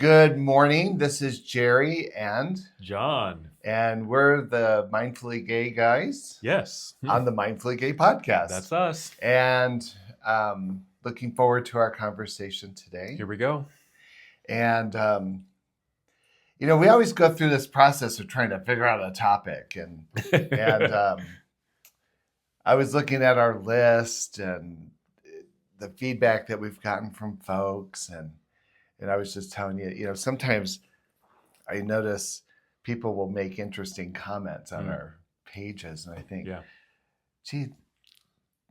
Good morning. This is Jerry John. and we're the Mindfully Gay guys Yes. on the Mindfully Gay podcast. That's us. And looking forward to our conversation today. Here we go. And we always go through this process of trying to figure out a topic, and I was looking at our list and the feedback that we've gotten from folks, and I was just telling you, sometimes I notice people will make interesting comments on our pages, and I think, gee,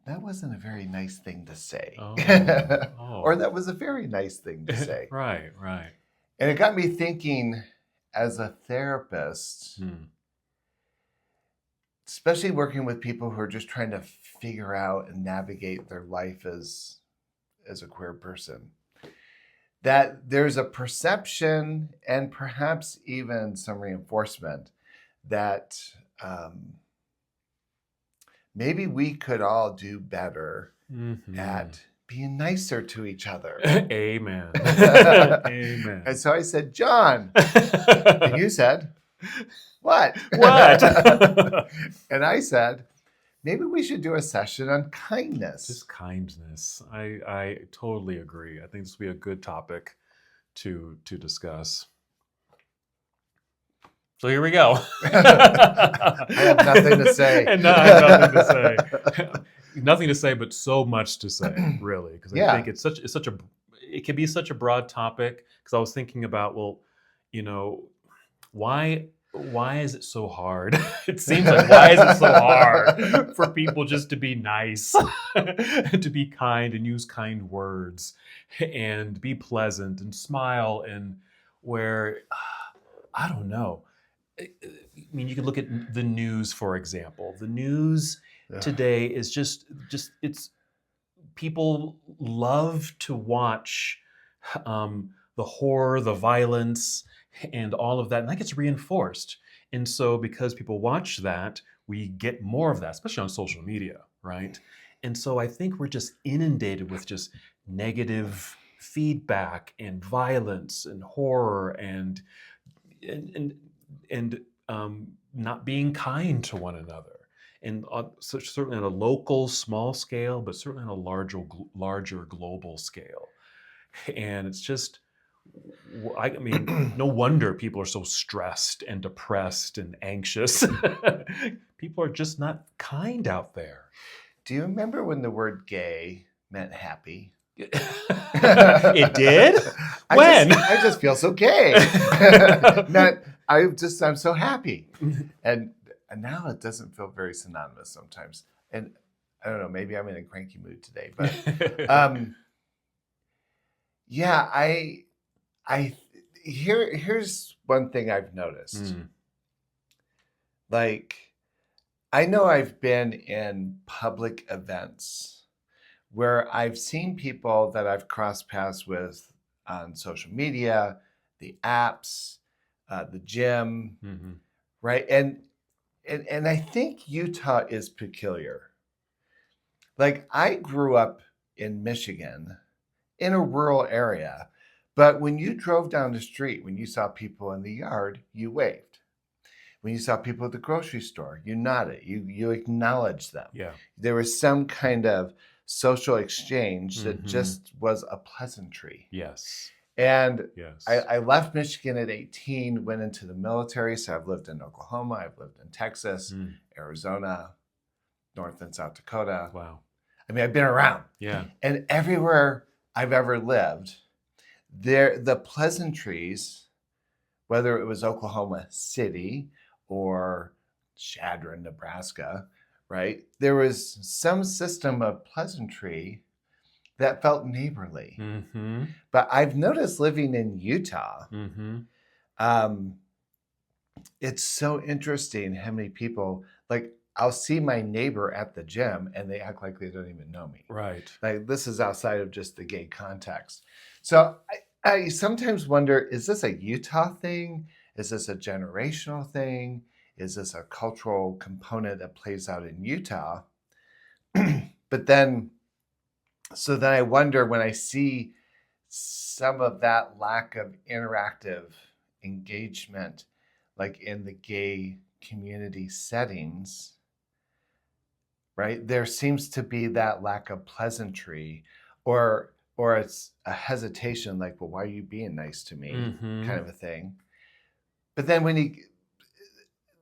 that wasn't a very nice thing to say. Or that was a very nice thing to say. Right. And it got me thinking, as a therapist, especially working with people who are just trying to figure out and navigate their life as a queer person, that there's a perception and perhaps even some reinforcement that maybe we could all do better at being nicer to each other. Amen. Amen. And so I said, John, and you said, what? And I said, maybe we should do a session on kindness. Just kindness. I totally agree. I think this would be a good topic to discuss. So here we go. I have nothing to say. And I have nothing to say. Nothing to say, but so much to say, really, because I think it can be such a broad topic. Because I was thinking about, why is it so hard? It seems like, why is it so hard for people just to be nice, to be kind and use kind words and be pleasant and smile, and where, I don't know. I mean, you can look at the news, for example. The news today is just it's people love to watch the horror, the violence, and all of that, and that gets reinforced. And so because people watch that, we get more of that, especially on social media, right? And so I think we're just inundated with just negative feedback and violence and horror and not being kind to one another. And certainly on a local, small scale, but certainly on a larger global scale. And it's just, I mean, no wonder people are so stressed and depressed and anxious. People are just not kind out there. Do you remember when the word gay meant happy? It did? When? I just feel so gay. I'm so happy. And now it doesn't feel very synonymous sometimes. And I don't know, maybe I'm in a cranky mood today, but here's one thing I've noticed. Like, I know I've been in public events where I've seen people that I've crossed paths with on social media, the apps, the gym, right? And I think Utah is peculiar. Like, I grew up in Michigan in a rural area, but when you drove down the street, when you saw people in the yard, you waved. When you saw people at the grocery store, you nodded, you acknowledged them. Yeah. There was some kind of social exchange that just was a pleasantry. Yes. And I left Michigan at 18, went into the military. So I've lived in Oklahoma, I've lived in Texas, Arizona, North and South Dakota. Wow. I mean, I've been around. Yeah. And everywhere I've ever lived, the pleasantries, whether it was Oklahoma City or Chadron, Nebraska, right? There was some system of pleasantry that felt neighborly. But I've noticed living in Utah, it's so interesting how many people, like, I'll see my neighbor at the gym and they act like they don't even know me. Right. Like, this is outside of just the gay context. So I sometimes wonder, is this a Utah thing? Is this a generational thing? Is this a cultural component that plays out in Utah? But then, so then I wonder, when I see some of that lack of interactive engagement, like in the gay community settings, right? There seems to be that lack of pleasantry, or it's a hesitation, like, well, why are you being nice to me, kind of a thing. But then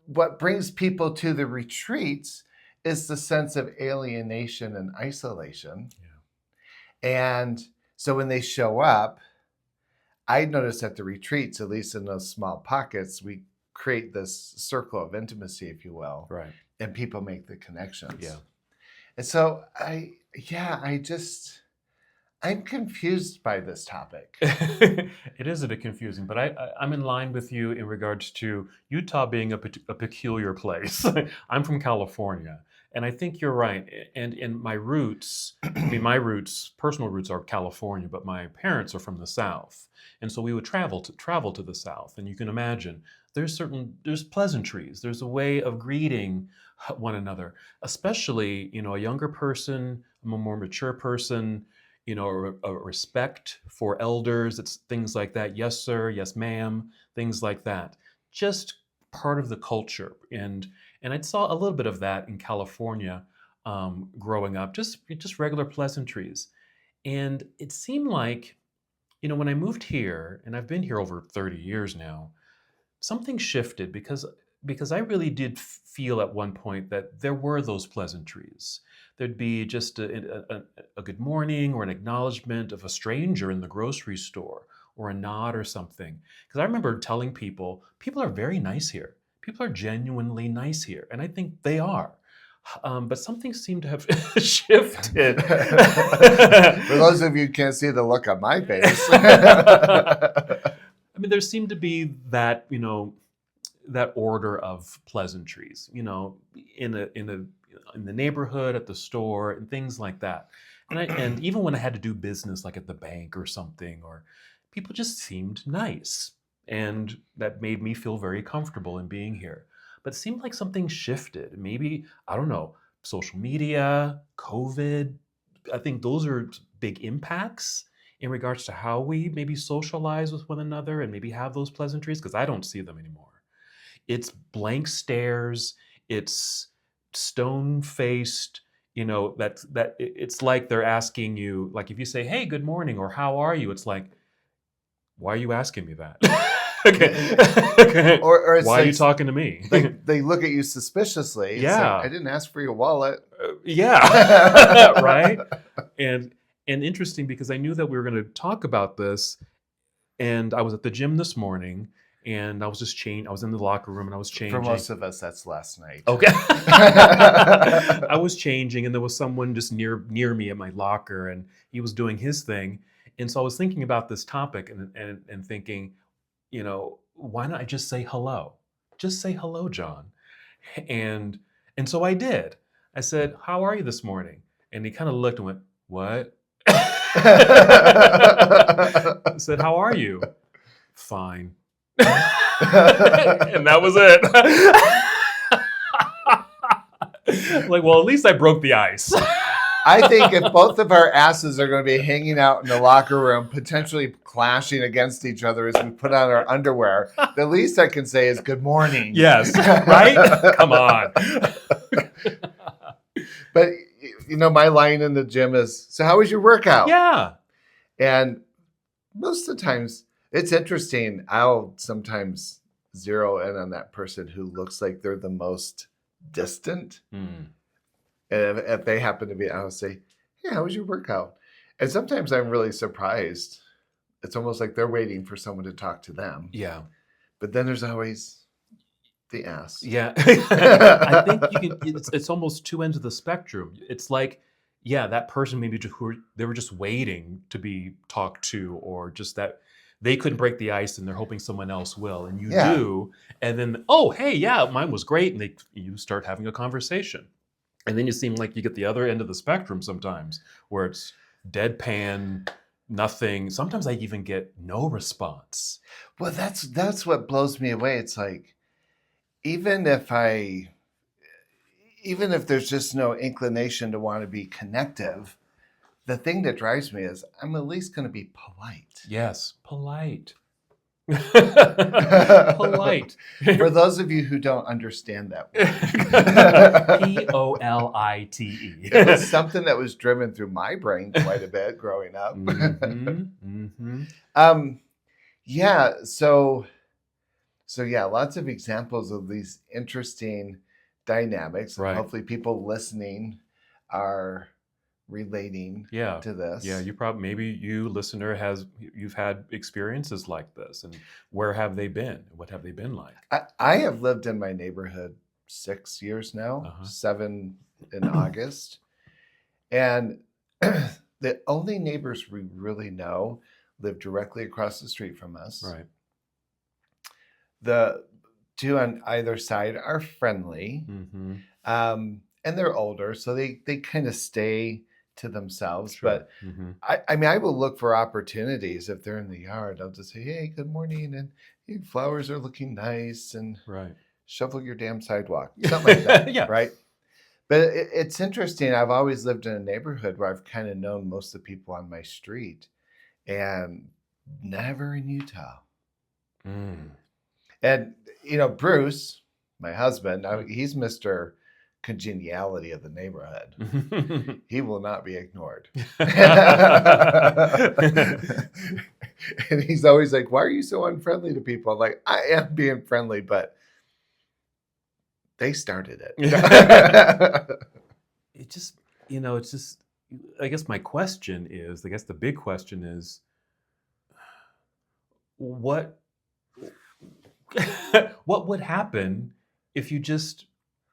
what brings people to the retreats is the sense of alienation and isolation. Yeah. And so when they show up, I notice at the retreats, at least in those small pockets, we create this circle of intimacy, if you will. Right. And people make the connections. Yeah. And so I'm confused by this topic. It is a bit confusing, but I'm in line with you in regards to Utah being a peculiar place. I'm from California, and I think you're right. And in my roots, my personal roots are California, but my parents are from the South, and so we would travel to the South. And you can imagine there's pleasantries. There's a way of greeting one another, especially a younger person, a more mature person. A respect for elders. It's things like that. Yes, sir. Yes, ma'am. Things like that. Just part of the culture. And I saw a little bit of that in California growing up. Just regular pleasantries. And it seemed like, when I moved here, and I've been here over 30 years now, something shifted because I really did feel at one point that there were those pleasantries. There'd be just a good morning or an acknowledgement of a stranger in the grocery store or a nod or something. Because I remember telling people are very nice here. People are genuinely nice here. And I think they are. But something seemed to have shifted. For those of you who can't see the look on my face. I mean, there seemed to be that, that order of pleasantries, in the neighborhood, at the store, and things like that. And even when I had to do business, like at the bank or something, or people just seemed nice, and that made me feel very comfortable in being here. But it seemed like something shifted. Maybe, I don't know, social media, COVID. I think those are big impacts in regards to how we maybe socialize with one another and maybe have those pleasantries, because I don't see them anymore. It's blank stares. It's stone-faced. That it's like they're asking you, like if you say, "Hey, good morning," or "How are you?" It's like, why are you asking me that? Okay. Or it's why like, are you talking to me? They look at you suspiciously. It's Yeah. like, I didn't ask for your wallet. Yeah. Right. And interesting, because I knew that we were going to talk about this, and I was at the gym this morning, and I was just changing. I was in the locker room and I was changing. For most of us, that's last night. Okay. I was changing, and there was someone just near me at my locker, and he was doing his thing. And so I was thinking about this topic and thinking, why not I just say hello? Just say hello, John. And so I did. I said, "How are you this morning?" And he kind of looked and went, "What?" I said, "How are you?" "Fine." And that was it. Like, well, at least I broke the ice. I think if both of our asses are going to be hanging out in the locker room, potentially clashing against each other as we put on our underwear, the least I can say is good morning. Yes, right? Come on. But, my line in the gym is, "So how was your workout?" Yeah. And most of the times, it's interesting. I'll sometimes zero in on that person who looks like they're the most distant. Mm. And if they happen to be, I'll say, "Hey, how was your workout?" And sometimes I'm really surprised. It's almost like they're waiting for someone to talk to them. Yeah. But then there's always the ass. Yeah. I think it's almost two ends of the spectrum. It's like, yeah, that person maybe they were just waiting to be talked to, or just that they couldn't break the ice and they're hoping someone else will, and you do. And then, "Oh, hey, yeah, mine was great." And you start having a conversation. And then you seem like you get the other end of the spectrum sometimes, where it's deadpan, nothing. Sometimes I even get no response. Well, that's what blows me away. It's like, even if there's just no inclination to want to be connective, the thing that drives me is I'm at least going to be polite. Yes, polite. Polite. For those of you who don't understand that word. Polite. It was something that was driven through my brain quite a bit growing up. Yeah, so yeah, lots of examples of these interesting dynamics. Right. Hopefully people listening are relating to this. Yeah, maybe you listener you've had experiences like this, and where have they been? What have they been like? I have lived in my neighborhood 6 years now, 7 in August. And the only neighbors we really know live directly across the street from us. Right. The two on either side are friendly, and they're older, so they kind of stay to themselves. Sure. But I mean, I will look for opportunities if they're in the yard. I'll just say, "Hey, good morning," and your flowers are looking nice, and shovel your damn sidewalk, something like that. Yeah. Right. But it's interesting. I've always lived in a neighborhood where I've kind of known most of the people on my street, and never in Utah. And, Bruce, my husband, he's Mr. Congeniality of the neighborhood. He will not be ignored. And he's always like, "Why are you so unfriendly to people?" I'm like, I am being friendly, but they started it. It's just, I guess the big question is, what would happen if you just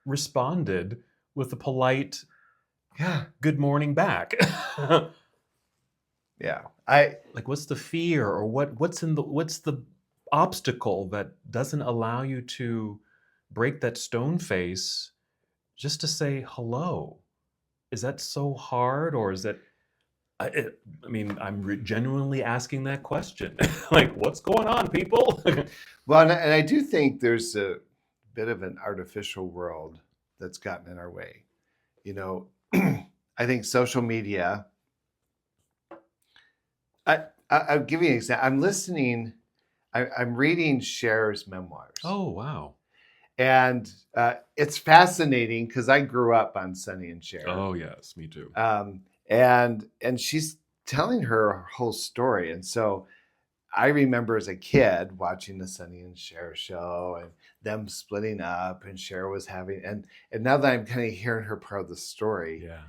responded with a polite good morning back? Yeah. What's the fear, or what's the obstacle that doesn't allow you to break that stone face just to say hello? Is that so hard, or is that I'm genuinely asking that question. What's going on, people? Well, and I do think there's a bit of an artificial world that's gotten in our way. I think social media. I'll give you an example. I'm listening. I'm reading Cher's memoirs. Oh, wow. And it's fascinating because I grew up on Sonny and Cher. Oh, yes, me too. And she's telling her whole story. And so I remember as a kid watching the Sonny and Cher show and them splitting up, and Cher was having, and now that I'm kind of hearing her part of the story. Yeah.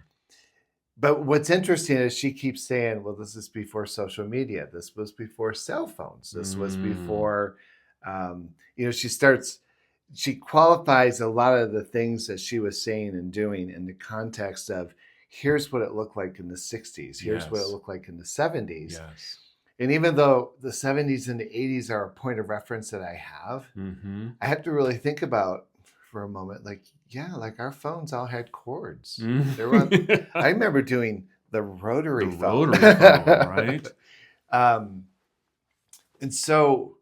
But what's interesting is she keeps saying, well, this is before social media. This was before cell phones. This was before, she qualifies a lot of the things that she was saying and doing in the context of, here's what it looked like in the 60s. Here's what it looked like in the 70s. Yes. And even though the 70s and the 80s are a point of reference that I have, I have to really think about for a moment, our phones all had cords. I remember doing the rotary phone. Right? And so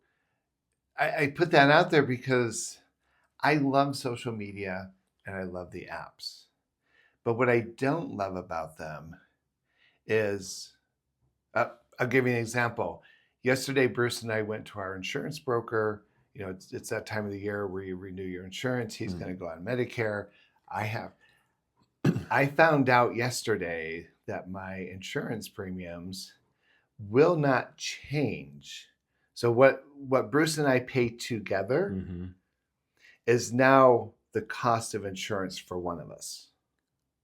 I put that out there because I love social media and I love the apps. But what I don't love about them is, I'll give you an example. Yesterday, Bruce and I went to our insurance broker. It's that time of the year where you renew your insurance. He's going to go on Medicare. I found out yesterday that my insurance premiums will not change. So what Bruce and I pay together is now the cost of insurance for one of us.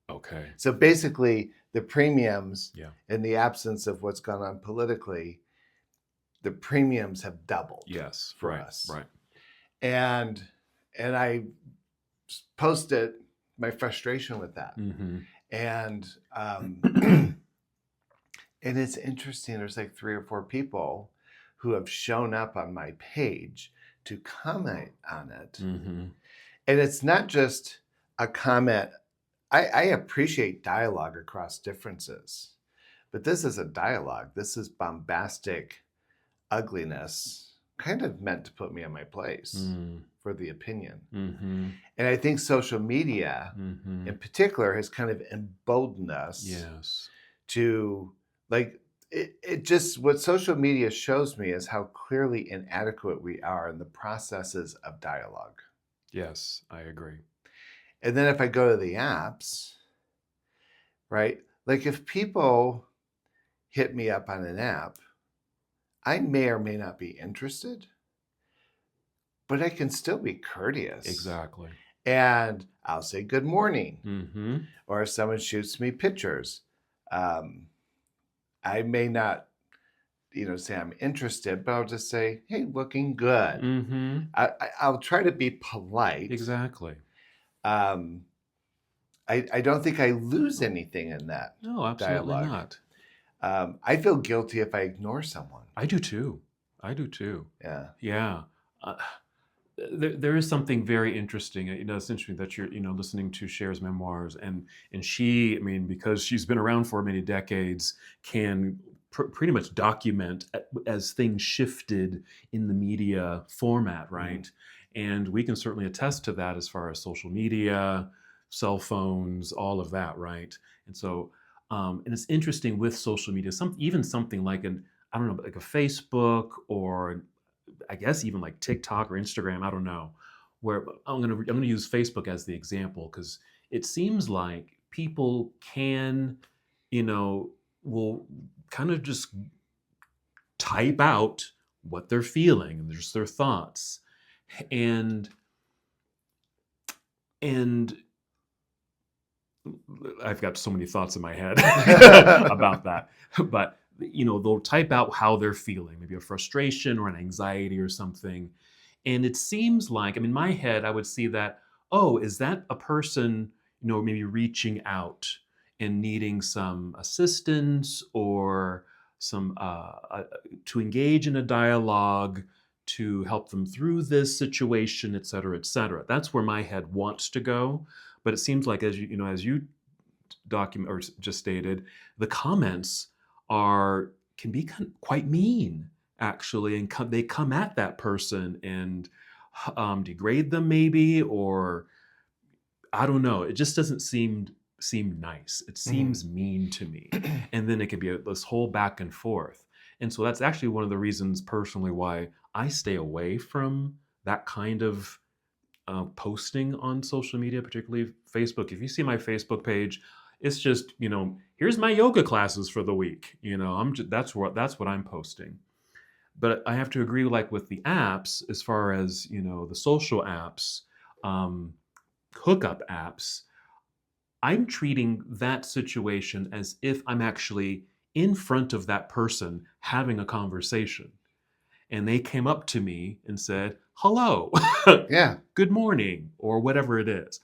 Okay. So basically, the premiums, in the absence of what's gone on politically, the premiums have doubled. Yes, for us. Right. And I posted my frustration with that. And and it's interesting. There's 3 or 4 people who have shown up on my page to comment on it. And it's not just a comment. I appreciate dialogue across differences, but this is a dialogue. This is bombastic ugliness, kind of meant to put me in my place for the opinion. And I think social media in particular has kind of emboldened us to like it just what social media shows me is how clearly inadequate we are in the processes of dialogue. Yes, I agree. And then if I go to the apps, right? Like if people hit me up on an app, I may or may not be interested, but I can still be courteous. Exactly. And I'll say good morning. Mm-hmm. Or if someone shoots me pictures, um, I may not, say I'm interested, but I'll just say, hey, looking good. Mm-hmm. I'll try to be polite. Exactly. Um, I don't think I lose anything in that No, absolutely dialogue. not. I feel guilty if I ignore someone. I do too. Yeah. Yeah. Uh, there is something very interesting. It's interesting that you're, listening to Cher's memoirs, and she, I mean, because she's been around for many decades, can pretty much document as things shifted in the media format, right? And we can certainly attest to that as far as social media, cell phones, all of that, right? And so, and it's interesting with social media, even something like I don't know, like a Facebook or I guess even like TikTok or Instagram, I don't know. Where I'm gonna use Facebook as the example because it seems like people can, you know, will kind of just type out what they're feeling and just their thoughts, and and I've got so many thoughts in my head about that, but they'll type out how they're feeling, maybe a frustration or an anxiety or something. And it seems like, in my head, I would see that, oh, is that a person, maybe reaching out and needing some assistance or some to engage in a dialogue to help them through this situation, et cetera, et cetera. That's where my head wants to go. But it seems like, as you document or just stated, the comments can be quite mean actually, and they come at that person and degrade them maybe, or I don't know. It just doesn't seem nice. It seems mean to me, and then it can be this whole back and forth. And so that's actually one of the reasons personally why I stay away from that kind of posting on social media, particularly Facebook. If you see my Facebook page, it's just here's my yoga classes for the week. That's what I'm posting. But I have to agree, like with the apps, as far as the social apps, um, hookup apps, I'm treating that situation as if I'm actually in front of that person having a conversation. And they came up to me and said, hello, Yeah. good morning, or whatever it is.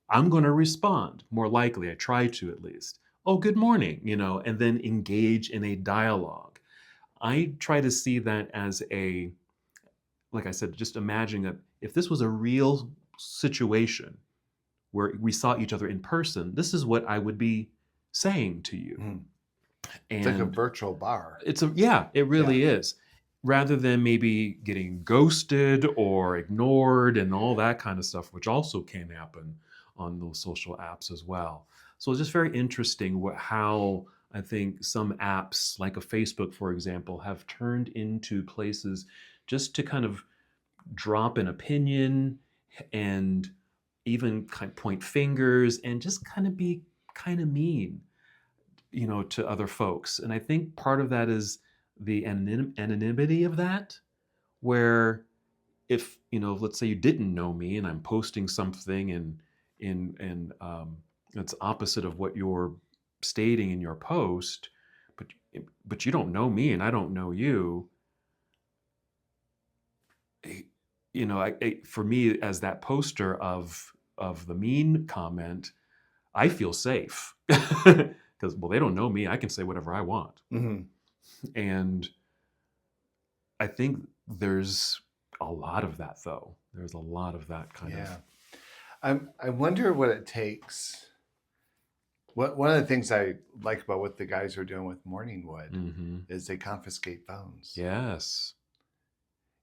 I'm going to respond, more likely. I try to at least. Oh, good morning, and then engage in a dialogue. I try to see that as like I said, just imagining that if this was a real situation where we saw each other in person, this is what I would be saying to you. It's like a And virtual bar. it really is. Rather than maybe getting ghosted or ignored and all that kind of stuff, which also can happen on those social apps as well. So it's just very interesting how I think some apps, like a Facebook, for example, have turned into places just to kind of drop an opinion and even kind of point fingers and just kind of be kind of mean, to other folks. And I think part of that is the anonymity of that, where if, let's say you didn't know me and I'm posting something and it's opposite of what you're stating in your post, but you don't know me and I don't know you, eh, for me as that poster of the mean comment, I feel safe because, well, they don't know me. I can say whatever I want. And I think there's a lot of that, though. There's a lot of that kind of. I wonder what it takes. One of the things I like about what the guys are doing with Morningwood is they confiscate phones. Yes.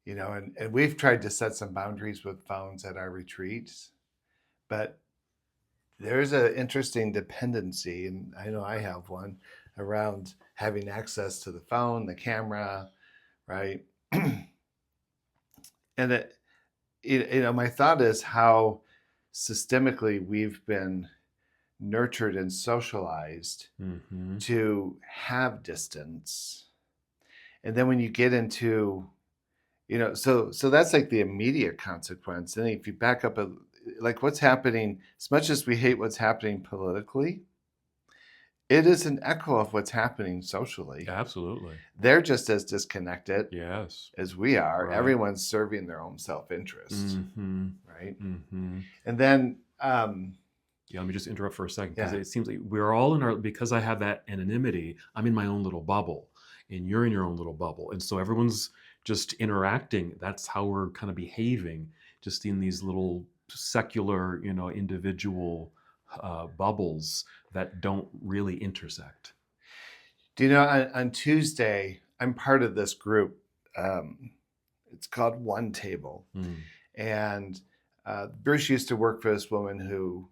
And we've tried to set some boundaries with phones at our retreats, but there's an interesting dependency, and I know I have one, around having access to the phone, the camera, right? And my thought is how systemically we've been nurtured and socialized Mm-hmm. to have distance. And then when you get into, so that's like the immediate consequence. And if you back up, like what's happening, as much as we hate what's happening politically, it is an echo of what's happening socially. Absolutely. They're just as disconnected Yes. as we are. Right. Everyone's serving their own self-interest, Mm-hmm. right? Mm-hmm. And then, Yeah, let me just interrupt for a second because yeah, it seems like we're all in our, because I have that anonymity, I'm in my own little bubble and you're in your own little bubble. And so everyone's just interacting. That's how we're kind of behaving, just in these little secular, individual bubbles that don't really intersect. do you know on Tuesday, I'm part of this group. It's called One Table. Mm. And Bruce used to work for this woman who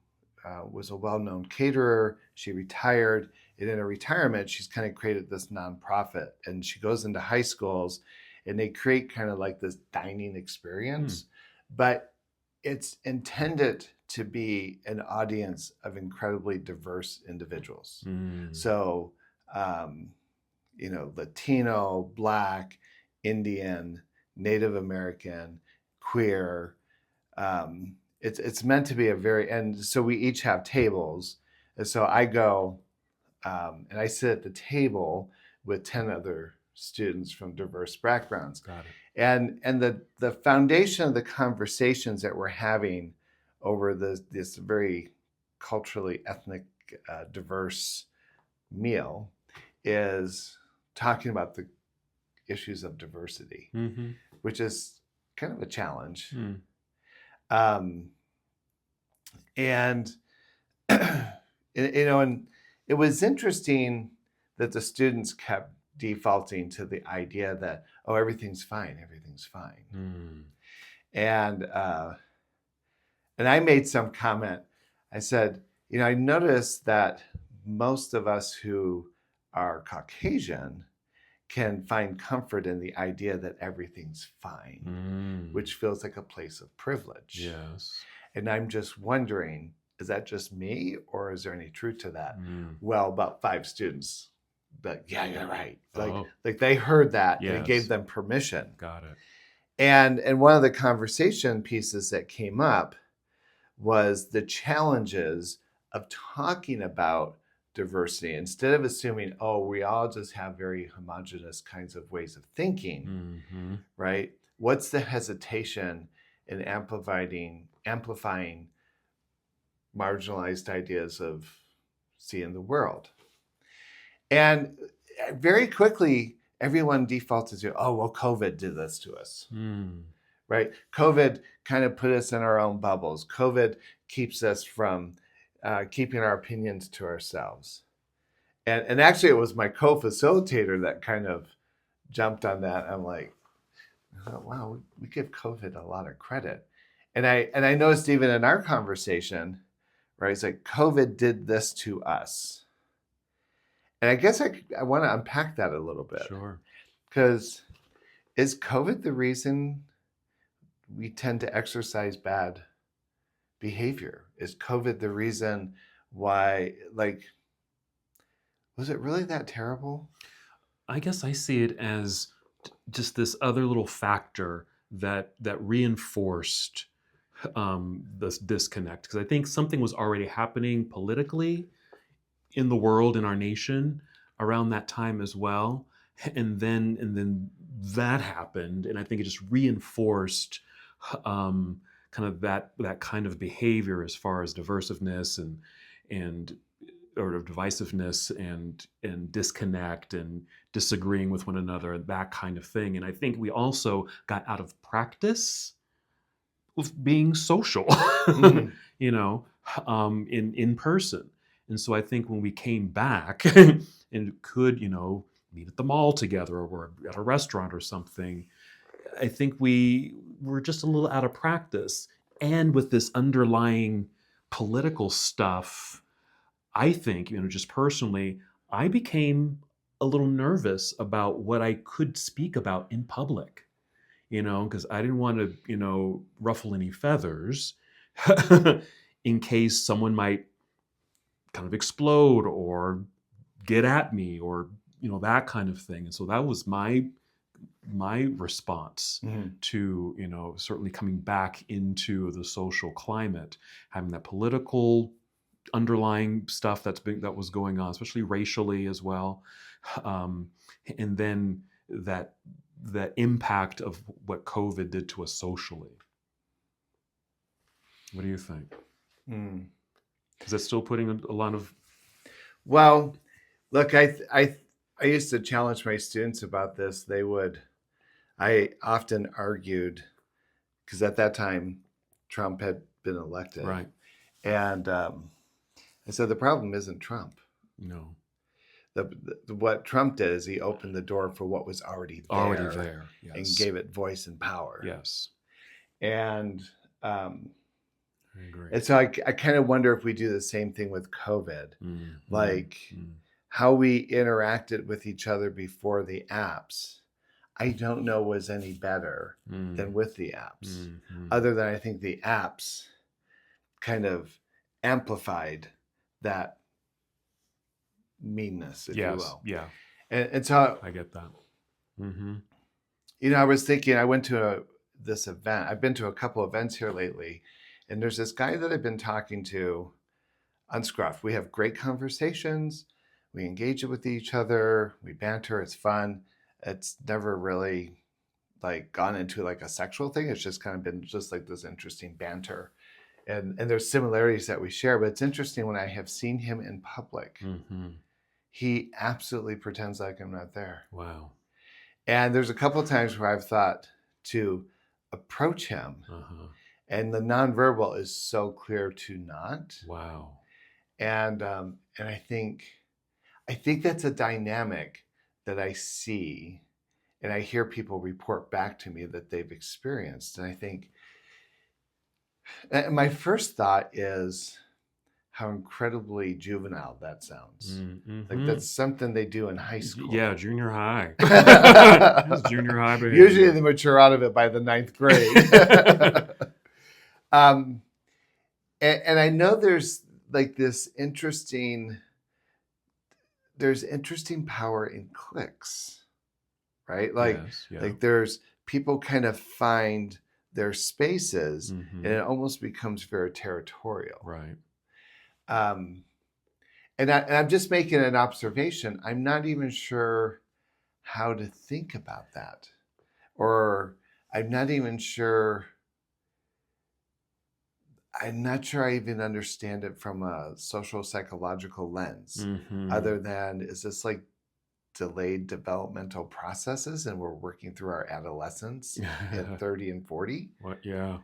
was a well-known caterer. She retired. And in her retirement, she's kind of created this nonprofit. And she goes into high schools and they create kind of like this dining experience. But it's intended to be an audience of incredibly diverse individuals. Mm. So, Latino, Black, Indian, Native American, queer. It's meant to be and so we each have tables. And so I go and I sit at the table with 10 other students from diverse backgrounds. Got it. And the foundation of the conversations that we're having over this very culturally ethnic diverse meal is talking about the issues of diversity, Mm-hmm. which is kind of a challenge. Mm. And and it was interesting that the students kept defaulting to the idea that, oh, everything's fine, Mm. and I made some comment. I said, I noticed that most of us who are Caucasian can find comfort in the idea that everything's fine, which feels like a place of privilege. Yes. And I'm just wondering, is that just me or is there any truth to that? Mm. Well, about 5 students, but yeah, you're right. Oh. Like they heard that and Yes. it gave them permission. Got it. And one of the conversation pieces that came up was the challenges of talking about diversity instead of assuming, oh, we all just have very homogenous kinds of ways of thinking, Mm-hmm. right? What's the hesitation in amplifying marginalized ideas of seeing the world? And very quickly, everyone defaulted to, oh, well, COVID did this to us. Mm. Right? COVID kind of put us in our own bubbles. COVID keeps us from keeping our opinions to ourselves. And actually, it was my co-facilitator that kind of jumped on that. I'm like, oh, wow, we give COVID a lot of credit. And I noticed even in our conversation, right? It's like COVID did this to us. And I guess I want to unpack that a little bit. Sure. Because is COVID the reason we tend to exercise bad behavior? Is COVID the reason why, was it really that terrible? I guess I see it as just this other little factor that reinforced this disconnect, because I think something was already happening politically in the world, in our nation, around that time as well, and then that happened, and I think it just reinforced kind of that kind of behavior as far as diversiveness and or divisiveness and disconnect and disagreeing with one another and that kind of thing. And I think we also got out of practice with being social, Mhm. in person. And so I think when we came back and could, meet at the mall together or we're at a restaurant or something, I think we were just a little out of practice. And with this underlying political stuff, I think, just personally, I became a little nervous about what I could speak about in public, because I didn't want to, ruffle any feathers in case someone might kind of explode or get at me or, that kind of thing. And so that was my response Mhm. to, certainly coming back into the social climate, having that political underlying stuff that was going on, especially racially as well, um, and then that the impact of what COVID did to us socially. What do you think? Mm. Is that still putting a lot of Well, look, I used to challenge my students about this. I often argued because at that time Trump had been elected, right? and I said the problem isn't Trump. No, What Trump did is he opened the door for what was already there. and Yes, gave it voice and power. yes, And um, I agree. and so I kind of wonder if we do the same thing with COVID, Mm, like mm, how we interacted with each other before the apps. I don't know was any better mm, than with the apps, mm. other than I think the apps kind of amplified that meanness, if you Yes, will. yeah, And so, I get that. Mm-hmm. I was thinking, I went to this event. I've been to a couple events here lately, and there's this guy that I've been talking to on Scruff. We have great conversations. We engage with each other. We banter. It's fun. It's never really like gone into like a sexual thing. It's just kind of been just like this interesting banter. And there's similarities that we share, but it's interesting when I have seen him in public, Mm-hmm. he absolutely pretends like I'm not there. Wow. And there's a couple of times where I've thought to approach him, Uh-huh. and the nonverbal is so clear to not. Wow. And I think that's a dynamic that I see and I hear people report back to me that they've experienced. And I think and my first thought is how incredibly juvenile that sounds. Mm-hmm. Like that's something they do in high school. Yeah, junior high. That's junior high behavior. Usually they mature out of it by the 9th grade. And I know there's like this there's interesting power in clicks, right? Yes, yeah. Like there's people kind of find their spaces Mm-hmm. and it almost becomes very territorial. Right. And I'm just making an observation. I'm not even sure how to think about that. Or I'm not sure I even understand it from a social psychological lens, Mm-hmm. other than is this like delayed developmental processes and we're working through our adolescence at 30 and 40? What? Yeah.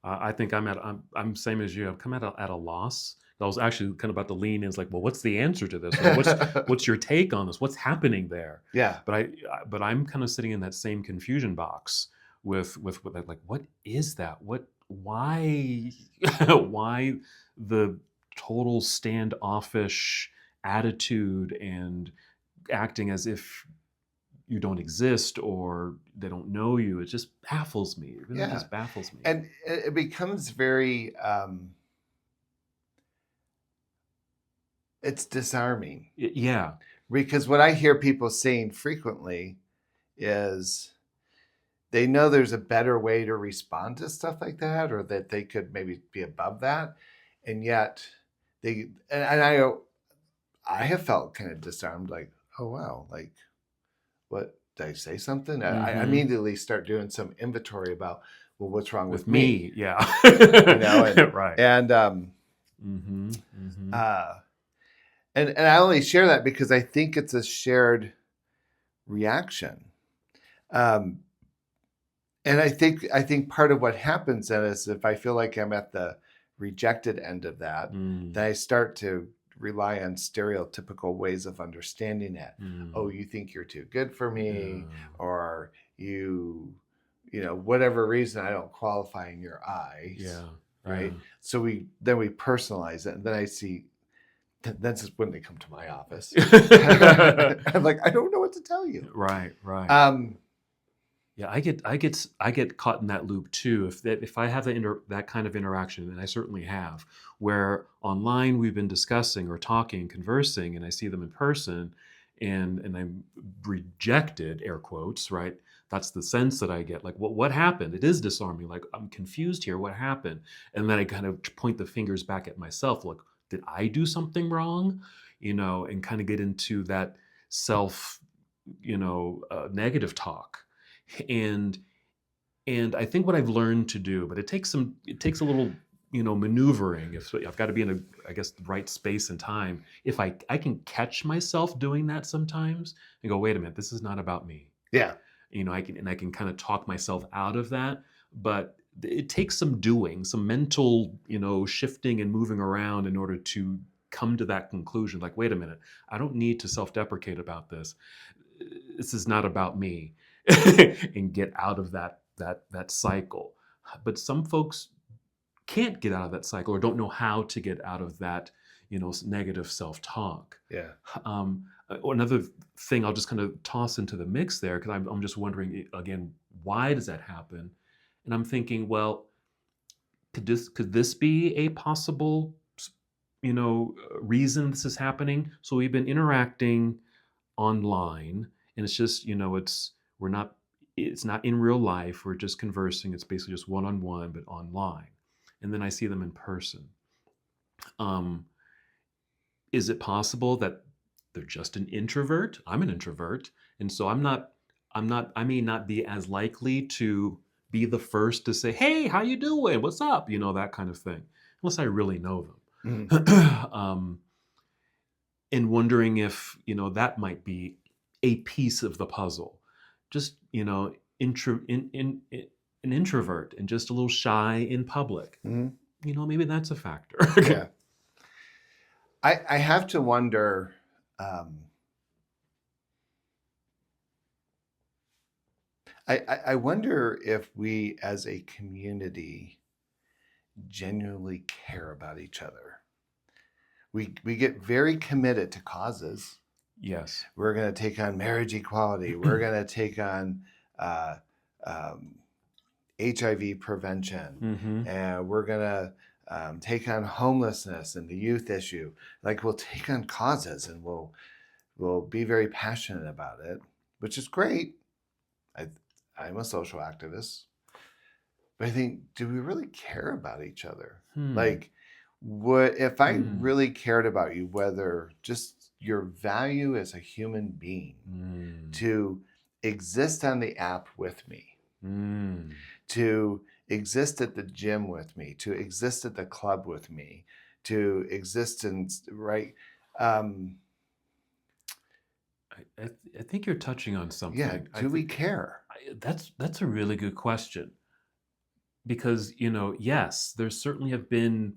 I think I'm same as you. I've come at a loss. I was actually kind of about to lean in. It's like, well, what's the answer to this? Or what's your take on this? What's happening there? Yeah. But I'm kind of sitting in that same confusion box with that, like, what is that? Why why the total standoffish attitude and acting as if you don't exist or they don't know you? It just baffles me. It really just baffles me. And it becomes very it's disarming. Yeah. Because what I hear people saying frequently is they know there's a better way to respond to stuff like that, or that they could maybe be above that. And yet I have felt kind of disarmed, like, oh wow, like what did I say something? I Mm-hmm. immediately start doing some inventory about, well, what's wrong with me? Yeah. Right. And Mm-hmm. Mm-hmm. And I only share that because I think it's a shared reaction. And I think part of what happens then is if I feel like I'm at the rejected end of that, then I start to rely on stereotypical ways of understanding it. Oh, you think you're too good for me, or you whatever reason I don't qualify in your eyes. Yeah. Right. Yeah. So we personalize it, and then I see That's when they come to my office. Right, I'm like, I don't know what to tell you. right. Um, Yeah, I get caught in that loop too. If I have that kind of interaction, and I certainly have, where online we've been discussing or talking, conversing, and I see them in person, and I'm rejected, air quotes, right? That's the sense that I get. Like, what happened? It is disarming. Like, I'm confused here. What happened? And then I kind of point the fingers back at myself. Like, did I do something wrong? And kind of get into that self, negative talk and I think what I've learned to do, but it takes a little maneuvering. If I've got to be in I guess the right space and time. If I can catch myself doing that sometimes and go, wait a minute, this is not about me. yeah. I can kind of talk myself out of that, but it takes some doing, some mental shifting and moving around in order to come to that conclusion. Like, wait a minute, I don't need to self-deprecate about this. This is not about me. And get out of that cycle. But some folks can't get out of that cycle or don't know how to get out of that negative self-talk. Yeah. Another thing I'll just kind of toss into the mix there, because I'm just wondering again, why does that happen? And I'm thinking, well, could this be a possible reason this is happening? So we've been interacting online, and it's just we're not it's not in real life. We're just conversing. It's basically just one-on-one, but online. And then I see them in person. Is it possible that they're just an introvert? I'm an introvert, and so I may not be as likely to be the first to say, hey, how you doing, what's up, that kind of thing, unless I really know them. Mhm. And wondering if that might be a piece of the puzzle. Just an introvert and just a little shy in public. Mhm. Maybe that's a factor. Yeah. I have to wonder. Um, I wonder if we as a community genuinely care about each other. We get very committed to causes. Yes. We're going to take on marriage equality. We're going to take on uh, um, HIV prevention, Mm-hmm. and we're going to take on homelessness and the youth issue. Like, we'll take on causes, and we'll be very passionate about it, which is great. I'm a social activist, but I think, do we really care about each other? Like, what if I really cared about you, whether just your value as a human being, to exist on the app with me, to exist at the gym with me, to exist at the club with me, to exist in, right? Um, I think you're touching on something. yeah, do we care? That's a really good question, because yes, there certainly have been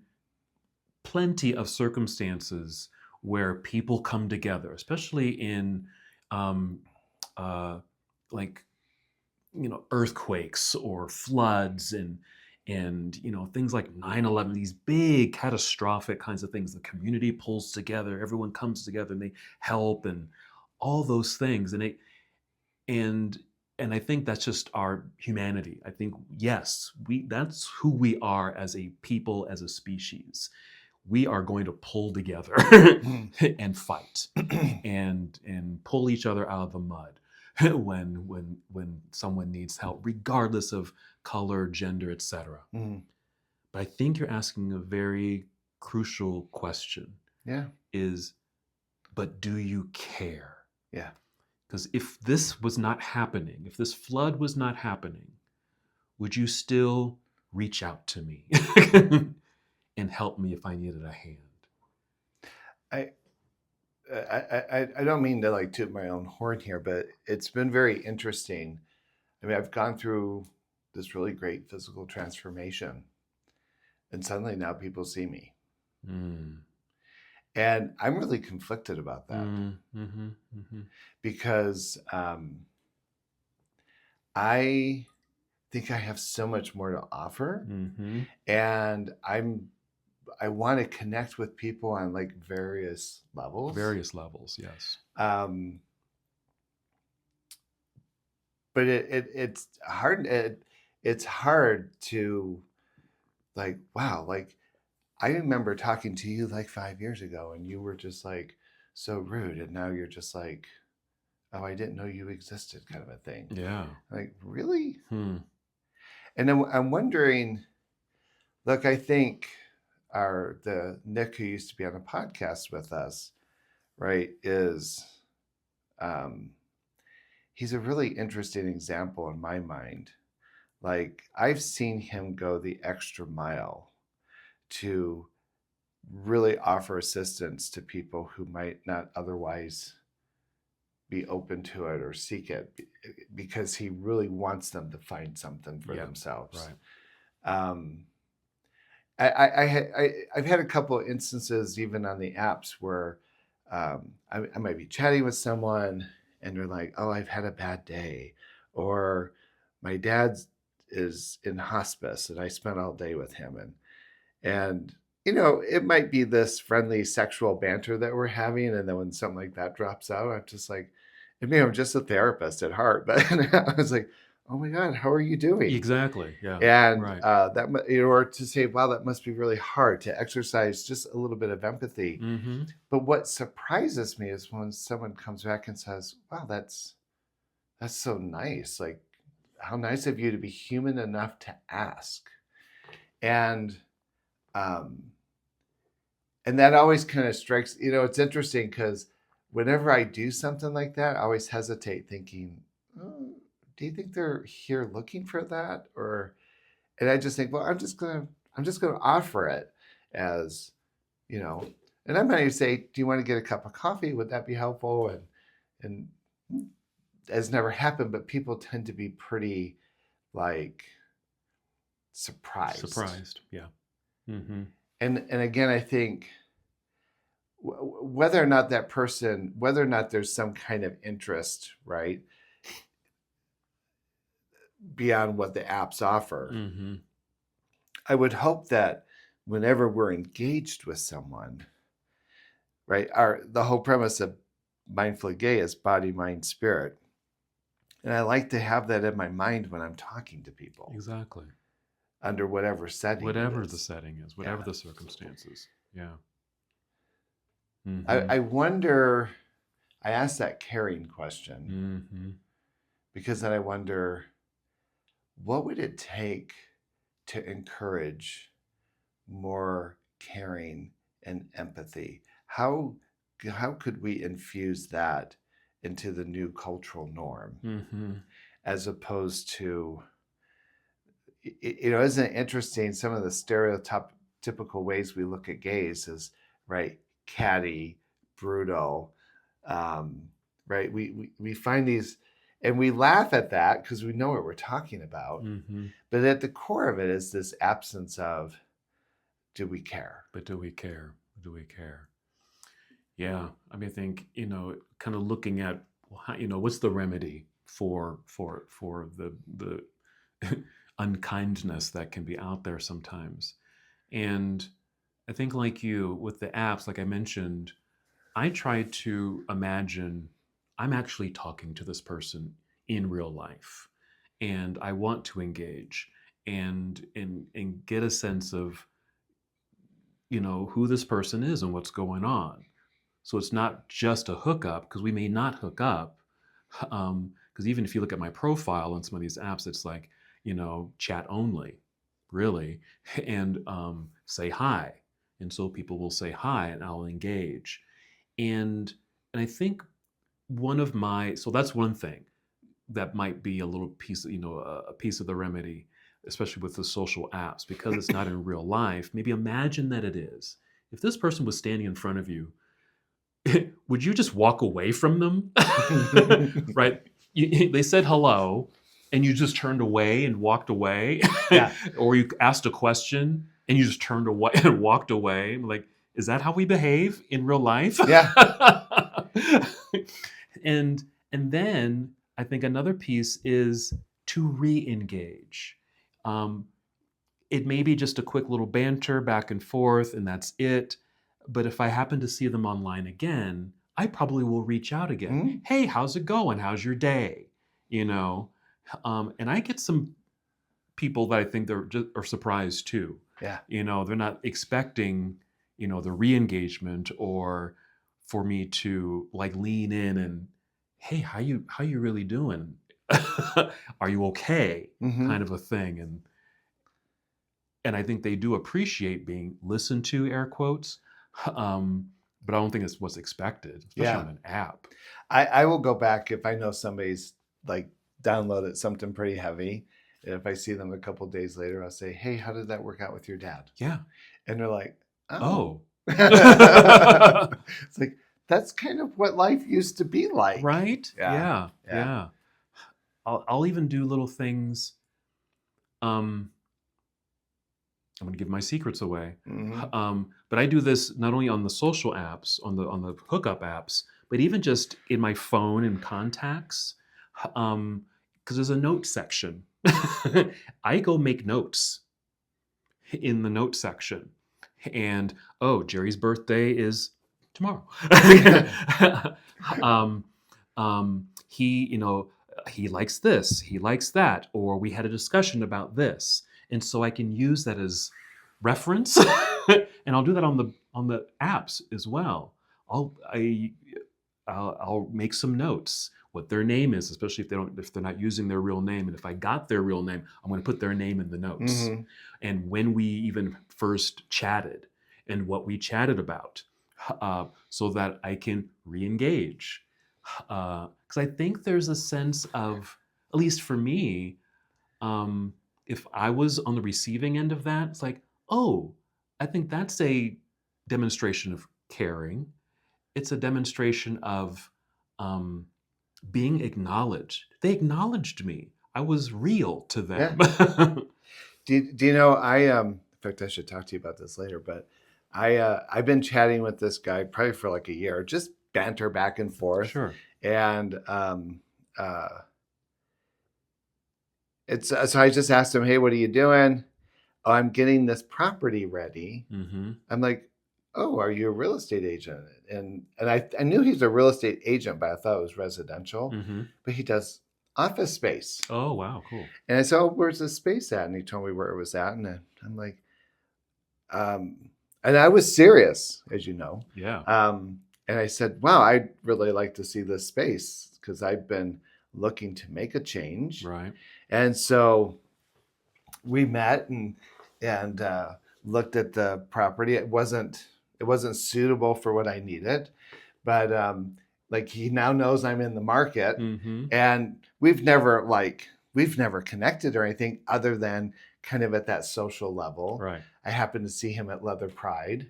plenty of circumstances where people come together, especially in um, like earthquakes or floods and things like 9/11, these big catastrophic kinds of things. The community pulls together, everyone comes together, and they help, and all those things. And and I think that's just our humanity. I think, yes, we that's who we are as a people, as a species. We are going to pull together and fight and pull each other out of the mud when someone needs help, regardless of color, gender, etc. Mhm. But I think you're asking a very crucial question, Yeah, is, but do you care? yeah. Because if this was not happening, if this flood was not happening, would you still reach out to me and help me if I needed a hand? I, I don't mean to like toot my own horn here, but it's been very interesting. I mean, I've gone through this really great physical transformation, and suddenly now people see me. Mm. And I'm really conflicted about that Mm-hmm, mm-hmm. because I think I have so much more to offer. Mm-hmm. And I'm I want to connect with people on like various levels. Various levels, yes. But it's hard. It's hard to like, wow, like I remember talking to you like 5 years ago and you were just like so rude. And now you're just like, oh, I didn't know you existed kind of a thing. Yeah. Like, really? Hmm. And then I'm wondering, look, I think the Nick who used to be on a podcast with us, right, is he's a really interesting example in my mind. Like I've seen him go the extra mile to really offer assistance to people who might not otherwise be open to it or seek it because he really wants them to find something for themselves. Right. I've had a couple of instances even on the apps where I might be chatting with someone and they're like, oh, I've had a bad day, or my dad is in hospice and I spent all day with him, and you know, it might be this friendly sexual banter that we're having, and then when something like that drops out, I'm just like, I mean, I'm just a therapist at heart, but I was like, oh my God, how are you doing? Exactly. Yeah. And Right. or to say, wow, that must be really hard to exercise just a little bit of empathy. Mm-hmm. But what surprises me is when someone comes back and says, wow, that's so nice. Like, how nice of you to be human enough to ask. And that always kind of strikes, you know, it's interesting because whenever I do something like that, I always hesitate thinking, oh, do you think they're here looking for that? And I just think, well, I'm just gonna offer it as, you know, and I might say, do you want to get a cup of coffee? Would that be helpful? And has never happened, but people tend to be pretty like surprised. Yeah. Mm-hmm. And again, I think whether or not there's some kind of interest, right, beyond what the apps offer, Mm-hmm. I would hope that whenever we're engaged with someone, right, the whole premise of Mindfully Gay is body, mind, spirit. And I like to have that in my mind when I'm talking to people. Exactly. Under whatever setting. Whatever the setting is, whatever the circumstances. Yeah. Mm-hmm. I wonder, I asked that caring question because then I wonder, what would it take to encourage more caring and empathy? How could we infuse that into the new cultural norm as opposed to, you know, isn't it interesting? Some of the stereotypical ways we look at gays is, right, catty, brutal, right? We find these, and we laugh at that because we know what we're talking about. But at the core of it is this absence of, do we care? But do we care? Do we care? Yeah. I mean, I think, you know, kind of looking at, you know, what's the remedy for the unkindness that can be out there sometimes. And I think like you with the apps, like I mentioned, I try to imagine I'm actually talking to this person in real life and I want to engage and get a sense of, you know, who this person is and what's going on. So it's not just a hookup, because we may not hook up. Because even if you look at my profile on some of these apps, it's like, you know, chat only, really, and say hi. And so people will say hi and I'll engage. And I think so that's one thing that might be a little piece, you know, a piece of the remedy, especially with the social apps, because it's not in real life. Maybe imagine that it is. If this person was standing in front of you, would you just walk away from them? Right? They said hello and you just turned away and walked away. Yeah. Or you asked a question and you just turned away and walked away. Like, is that how we behave in real life? Yeah. And then I think another piece is to re-engage. it may be just a quick little banter back and forth, and that's it. But if I happen to see them online again, I probably will reach out again. Mhm. Hey, how's it going? How's your day? You know, and I get some people that I think they're just are surprised too. Yeah. They're not expecting, the re-engagement or for me to like lean in and, hey, how you really doing? Are you okay? Hmm. Kind of a thing. And I think they do appreciate being listened to, air quotes. Um, but I don't think it's what's expected, especially Yeah. on an app. I will go back if I know somebody's like downloaded something pretty heavy. And if I see them a couple days later, I'll say, "Hey, how did that work out with your dad?" Yeah. And they're like, "Oh." Oh. It's like that's kind of what life used to be like. Right? Yeah. Yeah. Yeah. Yeah. I'll even do little things. Um, I'm going to give my secrets away. Hmm. But I do this not only on the social apps, on the hookup apps, but even just in my phone and contacts. Because there's a note section. I go make notes in the note section, and oh, Jerry's birthday is tomorrow. um, he likes this, he likes that, or we had a discussion about this, and so I can use that as reference, and I'll do that on the apps as well. I'll I I'll make some notes what their name is, especially if they're not using their real name, and if I got their real name, I'm going to put their name in the notes, Hmm. and when we even first chatted and what we chatted about, so that I can re-engage. Because I think there's a sense of, at least for me, if I was on the receiving end of that, it's like, oh, I think that's a demonstration of caring. It's a demonstration of um, being acknowledged. They acknowledged me. I was real to Yeah. them. Do you know in fact I should talk to you about this later, but I've been chatting with this guy probably for like a year, just banter back and forth. Sure. And uh it's so I just asked him, "Hey, what are you doing?" "Oh, I'm getting this property ready." Mm-hmm. I'm like, "Oh, are you a real estate agent?" And I knew he's a real estate agent, but I thought it was residential. Mm-hmm. But he does office space. Oh, wow, cool. And I said, "Oh, where's the space at?" And he told me where it was at. And I'm like, um, and I was serious, as you know. Yeah. And I said, "Wow, I'd really like to see this space because I've been looking to make a change." Right. And so we met and looked at the property. It wasn't suitable for what I needed, but like he now knows I'm in the market, Mm-hmm. and we've never connected or anything other than kind of at that social level. Right. I happened to see him at Leather Pride.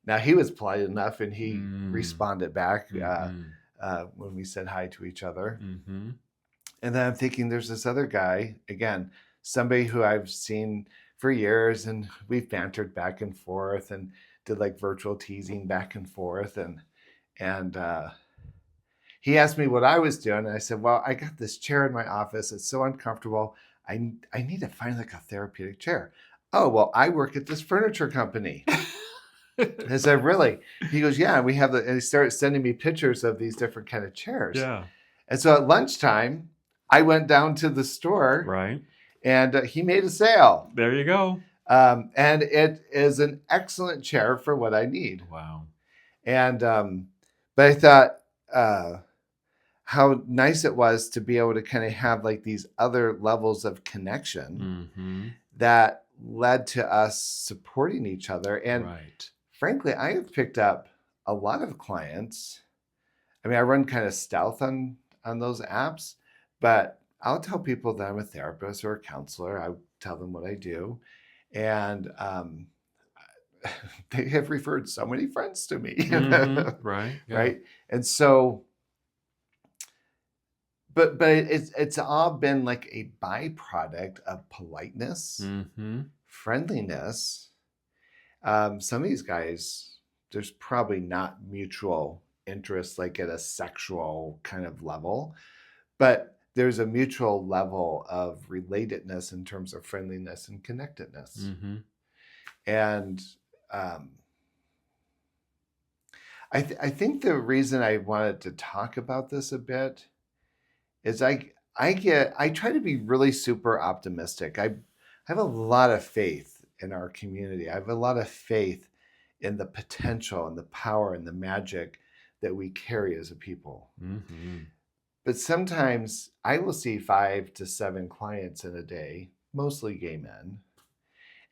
Now he was polite enough, and he responded back Mm-hmm. when we said hi to each other. Mm-hmm. And then I'm thinking, there's this other guy, again, somebody who I've seen for years, and we've bantered back and forth and did like virtual teasing back and forth. And he asked me what I was doing. And I said, "Well, I got this chair in my office. It's so uncomfortable. I need to find like a therapeutic chair." "Oh, well, I work at this furniture company." I said, "Really?" He goes, "Yeah, we have and he started sending me pictures of these different kind of chairs. Yeah. And so at lunchtime, I went down to the store, Right. and he made a sale. There you go. And it is an excellent chair for what I need. Wow. And but I thought how nice it was to be able to kind of have like these other levels of connection Mm-hmm. that led to us supporting each other. And Right. frankly, I have picked up a lot of clients. I mean, I run kind of stealth on those apps, but I'll tell people that I'm a therapist or a counselor. I tell them what I do, and they have referred so many friends to me, Mm-hmm. Right. Yeah. right? And so, but it's all been like a byproduct of politeness, Mm-hmm. friendliness. Some of these guys, there's probably not mutual interest like at a sexual kind of level, but there's a mutual level of relatedness in terms of friendliness and connectedness. Mm-hmm. And I think the reason I wanted to talk about this a bit is I try to be really super optimistic. I have a lot of faith in our community. I have a lot of faith in the potential and the power and the magic that we carry as a people. Mm-hmm. But sometimes I will see 5 to 7 clients in a day, mostly gay men,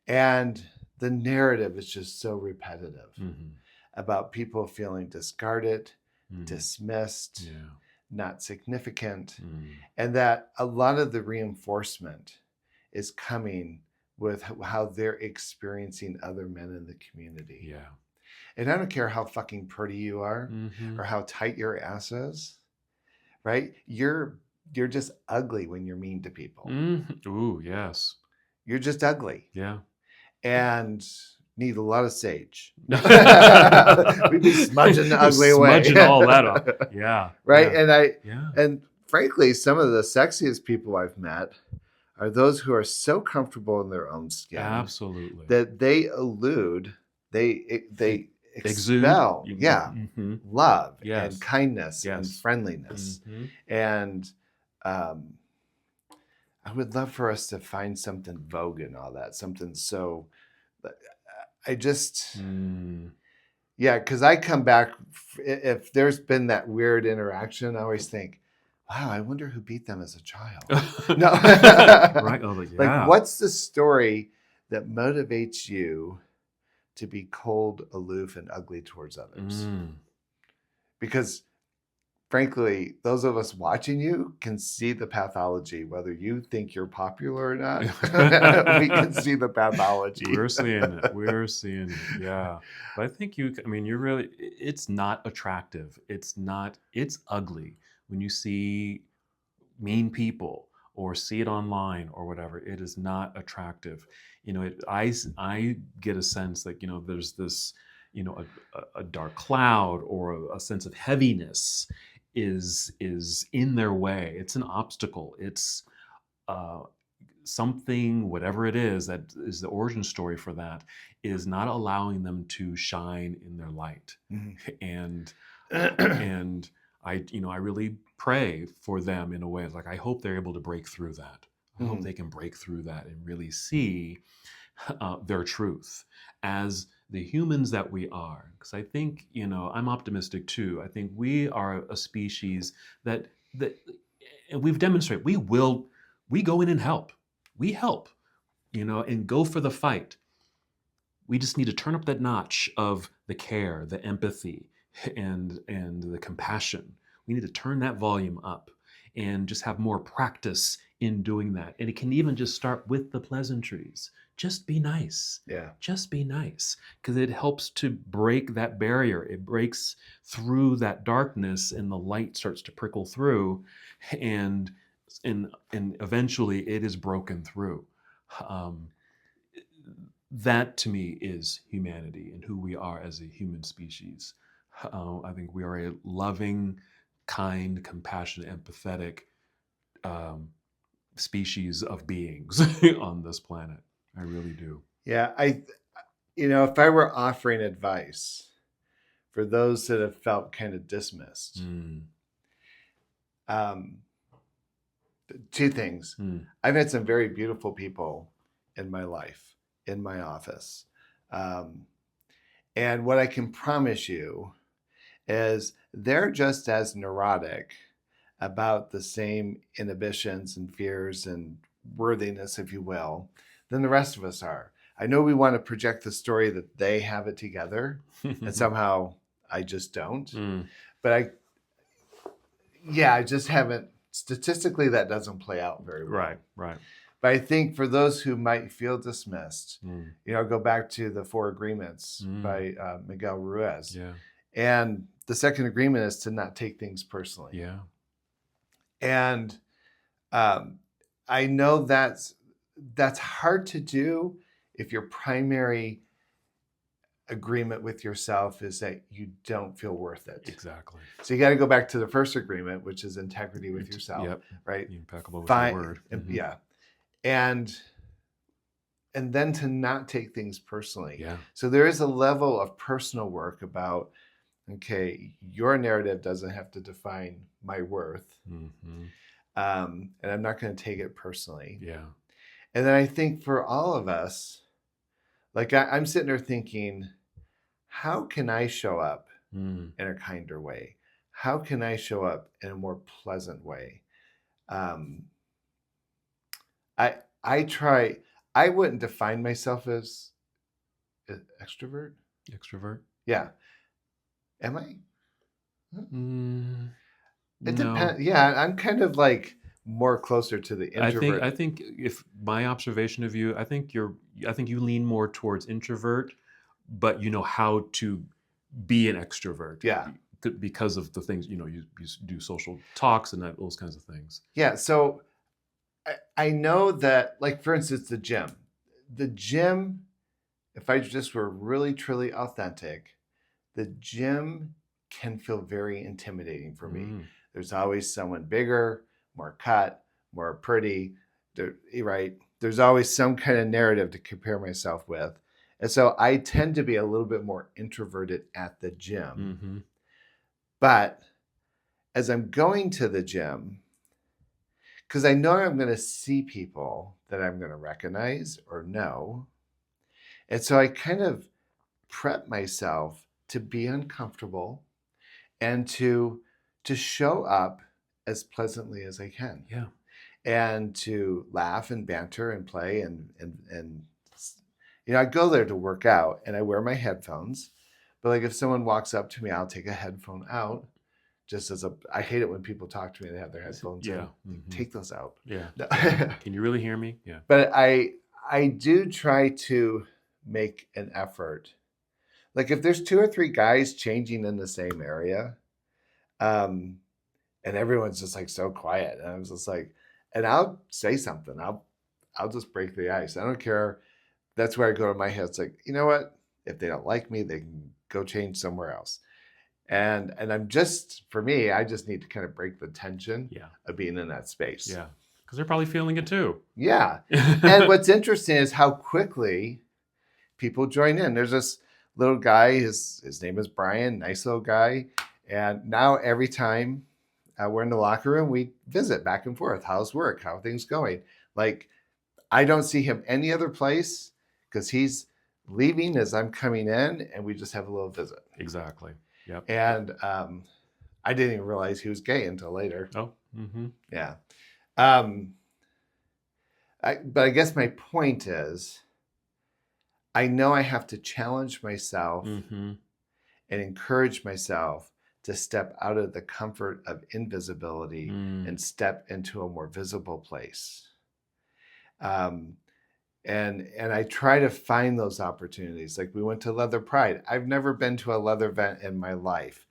and the narrative is just so repetitive Mm-hmm. about people feeling discarded, Mm-hmm. dismissed, Yeah. not significant, Mm. and that a lot of the reinforcement is coming with how they're experiencing other men in the community. Yeah. And I don't care how fucking pretty you are Mm-hmm. or how tight your ass is, right? You're just ugly when you're mean to people. Mm-hmm. Ooh, yes. You're just ugly. Yeah. And need a lot of sage. We'd We'd be smudging the ugly away. Smudging all that up. Yeah. Right. Yeah. And and frankly, some of the sexiest people I've met are those who are so comfortable in their own skin Absolutely. that they elude, they Exude. expel, Mm-hmm. love Yes. and kindness Yes. and friendliness. Mm-hmm. And I would love for us to find something vogue in all that, something so. I just, because I come back, if there's been that weird interaction, I always think, wow, I wonder who beat them as a child. No. Right. Oh, yeah. Like, what's the story that motivates you to be cold, aloof, and ugly towards others? Because frankly, those of us watching you can see the pathology, whether you think you're popular or not. We can see the pathology. We're seeing it. We're seeing it. Yeah. But I think you're really, it's not attractive. It's ugly when you see mean people or see it online or whatever. It is not attractive. I get a sense that, there's this, a dark cloud or a sense of heaviness is in their way. It's an obstacle. It's something, whatever it is, that is the origin story for that, is not allowing them to shine in their light. Mm-hmm. And I really pray for them in a way. Like, I hope they're able to break through that. I hope they can break through that and really see their truth as the humans that we are. Because I think, I'm optimistic too. I think we are a species that and we've demonstrated we go in and help. We help, and go for the fight. We just need to turn up that notch of the care, the empathy, and the compassion. We need to turn that volume up and just have more practice in doing that. And it can even just start with the pleasantries. Just be nice. Yeah. Just be nice, because it helps to break that barrier. It breaks through that darkness, and the light starts to prickle through, and eventually it is broken through. That to me is humanity and who we are as a human species. I think we are a loving, kind, compassionate, empathetic species of beings on this planet. I really do. Yeah, if I were offering advice for those that have felt kind of dismissed, two things. I've had some very beautiful people in my life, in my office. And what I can promise you is they're just as neurotic about the same inhibitions and fears and worthiness, if you will, than the rest of us are. I know we want to project the story that they have it together, and somehow I just don't. But I just haven't. Statistically, that doesn't play out very well. Right. But I think for those who might feel dismissed, go back to the 4 agreements by Miguel Ruiz. Yeah. And the second agreement is to not take things personally. Yeah. And I know that's hard to do if your primary agreement with yourself is that you don't feel worth it. Exactly. So you got to go back to the first agreement, which is integrity with yourself, Yep. right? Be impeccable with your Fine, word. yeah, and then to not take things personally. Yeah. So there is a level of personal work about, okay, your narrative doesn't have to define my worth, and I'm not going to take it personally. Yeah. And then I think for all of us, like I'm sitting there thinking, how can I show up in a kinder way? How can I show up in a more pleasant way? I try. I wouldn't define myself as an extrovert. Extrovert? Yeah. Am I? It No. depends. Yeah, I'm kind of like more closer to the introvert. I think if my observation of you, I think you lean more towards introvert, but you know how to be an extrovert. Yeah. Because of the things, you do social talks and those kinds of things. Yeah. So I know that, like, for instance, the gym, if I just were really, truly authentic, the gym can feel very intimidating for me. There's always someone bigger, more cut, more pretty, right? There's always some kind of narrative to compare myself with. And so I tend to be a little bit more introverted at the gym. But as I'm going to the gym, because I know I'm going to see people that I'm going to recognize or know. And so I kind of prep myself to be uncomfortable and to show up as pleasantly as I can. Yeah. And to laugh and banter and play and I go there to work out and I wear my headphones. But like if someone walks up to me, I'll take a headphone out. I hate it when people talk to me and they have their headphones in. Take those out. Yeah. Can you really hear me? Yeah. But I do try to make an effort. Like if there's 2 or 3 guys changing in the same area, and everyone's just like so quiet, and I was just like, and I'll say something. I'll just break the ice. I don't care. That's where I go to my head. It's like, you know what? If they don't like me, they can go change somewhere else. And I'm just, for me, I just need to kind of break the tension of being in that space. Yeah. Because they're probably feeling it too. Yeah. And what's interesting is how quickly people join in. There's this little guy, his name is Brian, nice little guy. And now every time we're in the locker room, we visit back and forth. How's work? How are things going? Like, I don't see him any other place because he's leaving as I'm coming in, and we just have a little visit. Exactly. Yep. And I didn't even realize he was gay until later. Oh, yeah. But I guess my point is, I know I have to challenge myself and encourage myself to step out of the comfort of invisibility and step into a more visible place. And I try to find those opportunities. Like we went to Leather Pride. I've never been to a leather event in my life.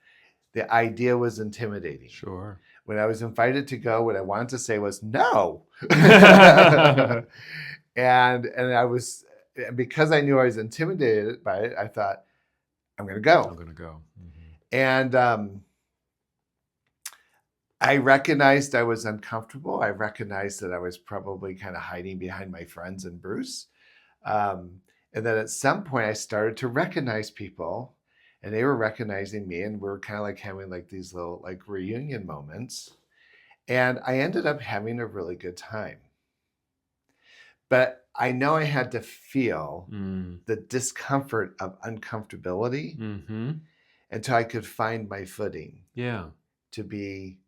The idea was intimidating. Sure. When I was invited to go, what I wanted to say was no. and I was, because I knew I was intimidated by it, I thought, I'm going to go. I'm going to go. And I recognized I was uncomfortable. I recognized that I was probably kind of hiding behind my friends and Bruce. And then at some point I started to recognize people, and they were recognizing me, and we were kind of like having like these little like reunion moments. And I ended up having a really good time. But I know I had to feel the discomfort of uncomfortability until I could find my footing. Yeah. To be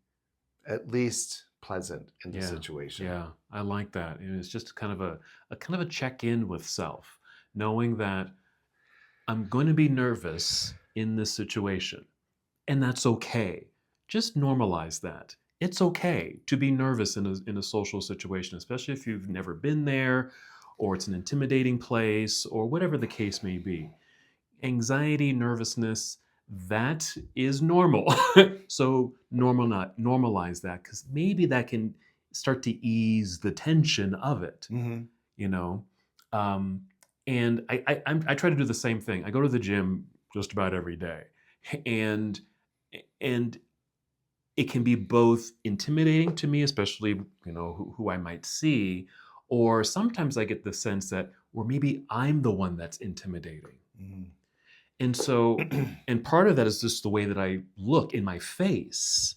at least pleasant in the situation. Yeah, I like that. And it's just kind of a check-in with self, knowing that I'm going to be nervous in this situation, and that's okay. Just normalize that. It's okay to be nervous in a social situation, especially if you've never been there, or it's an intimidating place, or whatever the case may be. Anxiety, nervousness, that is normal. So normalize that, because maybe that can start to ease the tension of it. And I try to do the same thing. I go to the gym just about every day, and and it can be both intimidating to me, especially who I might see, or sometimes I get the sense that, or maybe I'm the one that's intimidating. Mm. And so, and part of that is just the way that I look in my face.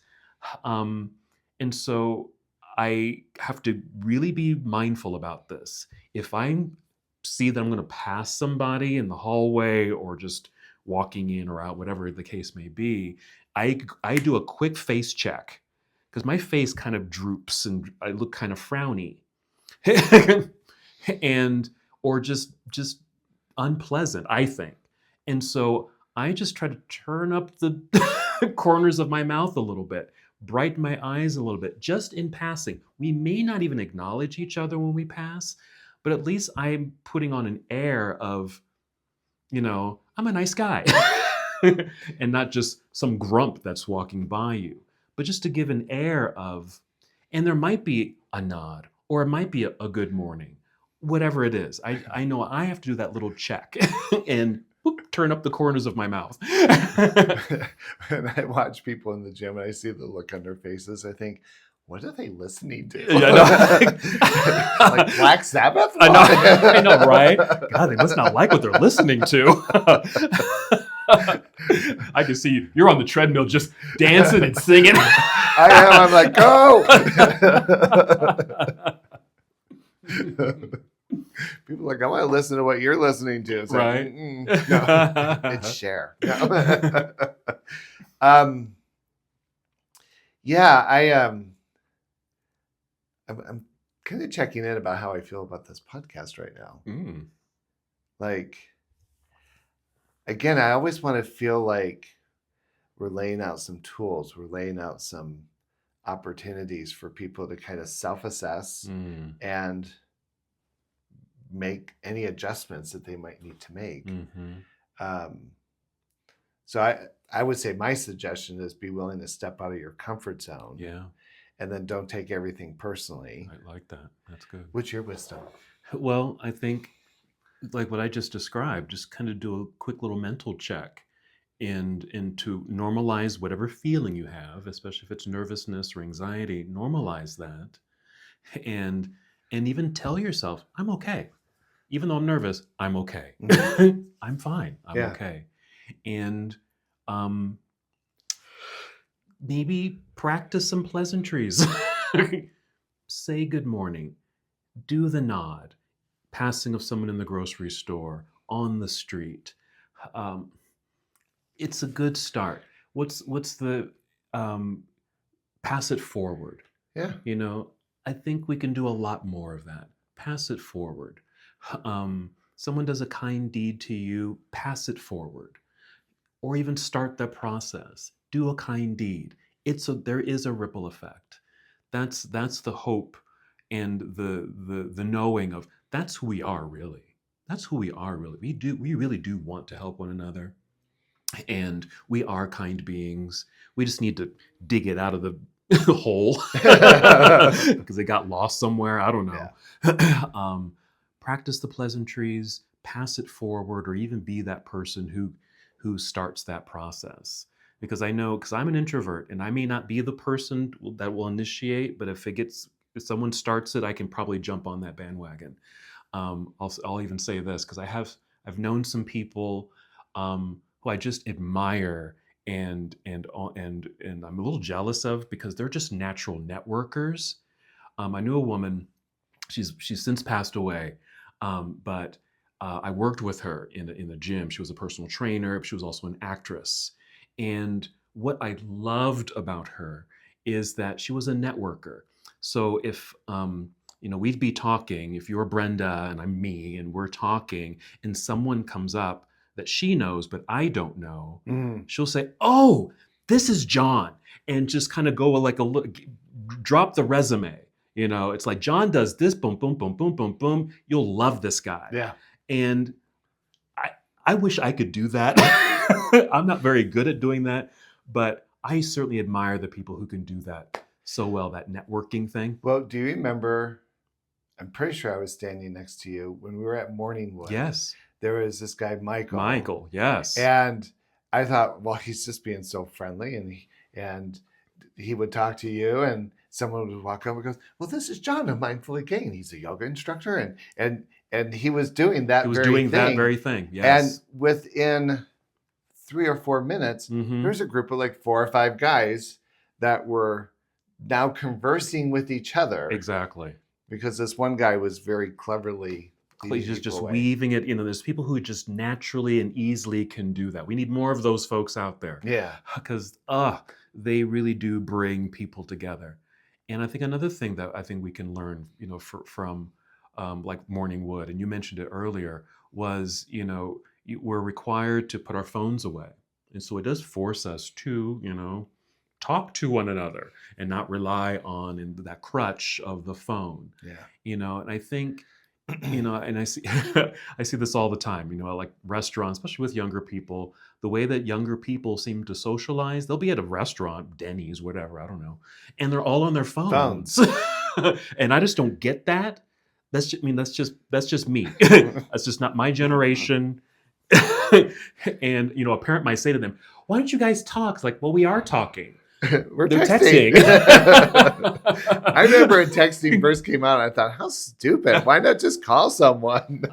Um, and so I have to really be mindful about this. If I see that I'm going to pass somebody in the hallway or just walking in or out, whatever the case may be, I do a quick face check because my face kind of droops and I look kind of frowny. And or just unpleasant, I think. And so I just try to turn up the corners of my mouth a little bit, brighten my eyes a little bit, just in passing. We may not even acknowledge each other when we pass, but at least I'm putting on an air of, I'm a nice guy. And not just some grump that's walking by you, but just to give an air of, and there might be a nod or it might be a good morning, whatever it is. I know I have to do that little check and whoop, turn up the corners of my mouth. When I watch people in the gym and I see the look on their faces, I think, what are they listening to? Yeah, I know. Like Black Sabbath? I know, right? God, they must not like what they're listening to. I can see you're on the treadmill just dancing and singing. I am. I'm like, go. People are like, I want to listen to what you're listening to. It's right? Like, no, it's Cher. No. Yeah, I'm kind of checking in about how I feel about this podcast right now. Mm. Like, again, I always want to feel like we're laying out some tools. We're laying out some opportunities for people to kind of self-assess and make any adjustments that they might need to make. Mm-hmm. So I would say my suggestion is be willing to step out of your comfort zone. Yeah. And then don't take everything personally. I like that. That's good. What's your wisdom? Well, I think like what I just described, just kind of do a quick little mental check and to normalize whatever feeling you have, especially if it's nervousness or anxiety, normalize that. And even tell yourself, I'm okay. Even though I'm nervous, I'm okay. Mm-hmm. I'm fine. I'm okay. And maybe practice some pleasantries. Say good morning. Do the nod. Passing of someone in the grocery store, on the street. It's a good start. What's the pass it forward? Yeah. I think we can do a lot more of that. Pass it forward. Someone does a kind deed to you, pass it forward. Or even start the process. Do a kind deed. There is a ripple effect. That's the hope and the knowing of that's who we are really. That's who we are really. We really do want to help one another. And we are kind beings. We just need to dig it out of the hole because they got lost somewhere. I don't know. Yeah. Practice the pleasantries, pass it forward, or even be that person who starts that process. Because I know, because I'm an introvert and I may not be the person that will initiate, but if someone starts it, I can probably jump on that bandwagon. I'll even say this because I've known some people who I just admire and I'm a little jealous of because they're just natural networkers. I knew a woman, she's since passed away, but I worked with her in the gym. She was a personal trainer, but she was also an actress. And what I loved about her is that she was a networker. So if we'd be talking, if you're Brenda and I'm me and we're talking and someone comes up that she knows, but I don't know, she'll say, oh, this is John. And just kind of go like drop the resume. It's like John does this, boom, boom, boom, boom, boom, boom. You'll love this guy. Yeah. And I wish I could do that. I'm not very good at doing that, but I certainly admire the people who can do that so well, that networking thing. Well, do you remember I'm pretty sure I was standing next to you when we were at Morningwood. Yes. There was this guy, Michael. Michael, yes. And I thought, well, he's just being so friendly, and he would talk to you, and someone would walk up and goes, well, this is John of Mindfully King. He's a yoga instructor, and he was doing that. He was doing that very thing. Yes. And within 3 or 4 minutes, there's a group of like 4 or 5 guys that were now conversing with each other. Exactly. Because this one guy was very cleverly just weaving it. There's people who just naturally and easily can do that. We need more of those folks out there. Yeah. Because they really do bring people together. And I think another thing that I think we can learn, from like Morningwood, and you mentioned it earlier, was, we're required to put our phones away. And so it does force us to, talk to one another and not rely on that crutch of the phone. Yeah. And I think, and I see I see this all the time, like restaurants, especially with younger people, the way that younger people seem to socialize. They'll be at a restaurant, Denny's, whatever, I don't know, and they're all on their phones. And I just don't get that. That's just me. That's just not my generation. And a parent might say to them, why don't you guys talk? It's like, well, we are talking. They're texting. I remember when texting first came out, I thought, how stupid. Why not just call someone?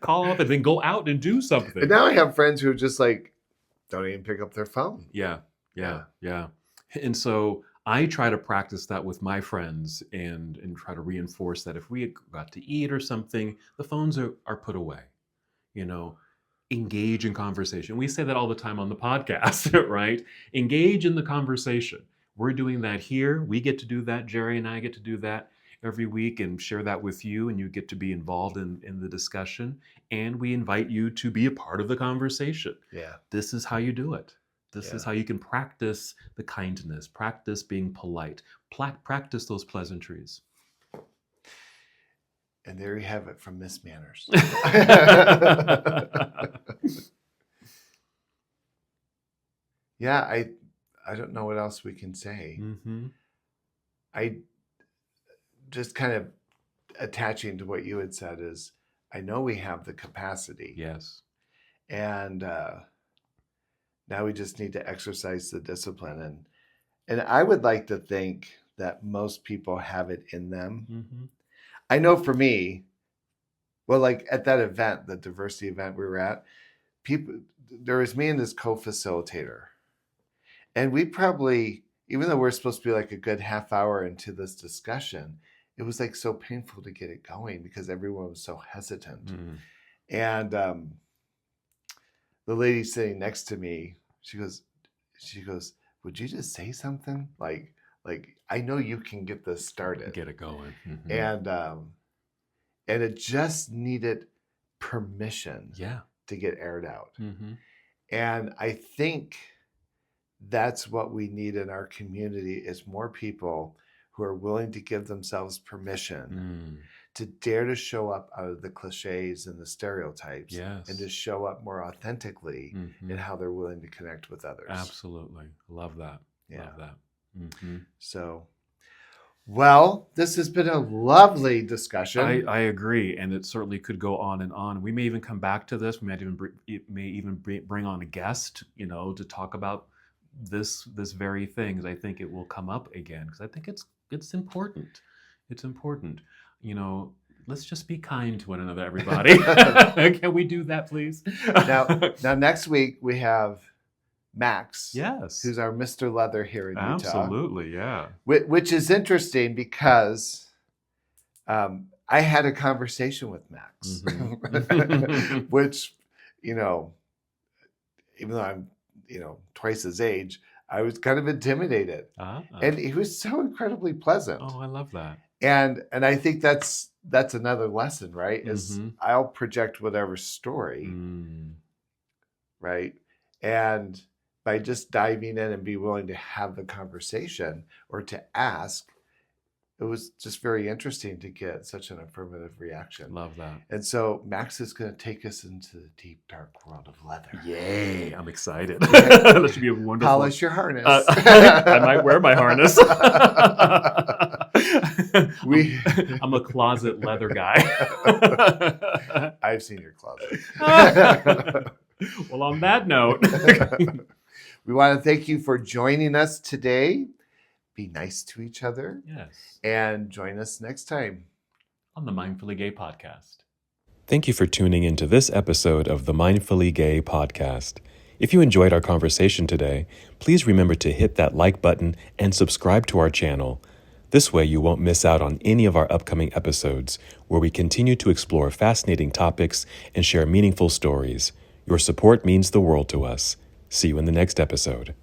Call up and then go out and do something. And now I have friends who just like don't even pick up their phone. Yeah. And so I try to practice that with my friends and try to reinforce that if we got to eat or something, the phones are put away. Engage in conversation. We say that all the time on the podcast, right? Engage in the conversation. We're doing that here. We get to do that. Jerry and I get to do that every week and share that with you, and you get to be involved in the discussion. And we invite you to be a part of the conversation. Yeah. This is how you do it. This is how you can practice the kindness, practice being polite, practice those pleasantries. And there you have it from Miss Manners. Yeah, I don't know what else we can say. I just kind of attaching to what you had said is, I know we have the capacity. Yes. And now we just need to exercise the discipline. And I would like to think that most people have it in them. I know for me, well, like at that event, the diversity event we were at, there was me and this co-facilitator. And we probably, even though we're supposed to be like a good half hour into this discussion, it was like so painful to get it going because everyone was so hesitant. And the lady sitting next to me, she goes, would you just say something? Like I know you can get this started. Get it going. And it just needed permission to get aired out. And I think that's what we need in our community is more people who are willing to give themselves permission to dare to show up out of the cliches and the stereotypes and to show up more authentically in how they're willing to connect with others. Absolutely. Love that. Love that. So, well, this has been a lovely discussion. I agree, and it certainly could go on and on. We may even come back to this. We may even bring on a guest, to talk about this very thing. Because I think it will come up again. Because I think it's important. It's important. Let's just be kind to one another, everybody. Can we do that, please? Now, next week we have Max, who's our Mr. Leather here in Utah. Absolutely, yeah. Which is interesting because I had a conversation with Max, which, even though I'm, twice his age, I was kind of intimidated. And he was so incredibly pleasant. Oh, I love that. And I think that's another lesson, right? Is I'll project whatever story, right? And by just diving in and be willing to have the conversation or to ask, it was just very interesting to get such an affirmative reaction. Love that. And so Max is going to take us into the deep, dark world of leather. Yay, I'm excited. That should be a wonderful... Polish your harness. I might wear my harness. We I'm a closet leather guy. I've seen your closet. Well, on that note, We want to thank you for joining us today. Be nice to each other yes, and join us next time. on the Mindfully Gay podcast. Thank you for tuning into this episode of the Mindfully Gay podcast. If you enjoyed our conversation today, please remember to hit that like button and subscribe to our channel. This way you won't miss out on any of our upcoming episodes, where we continue to explore fascinating topics and share meaningful stories. Your support means the world to us. See you in the next episode.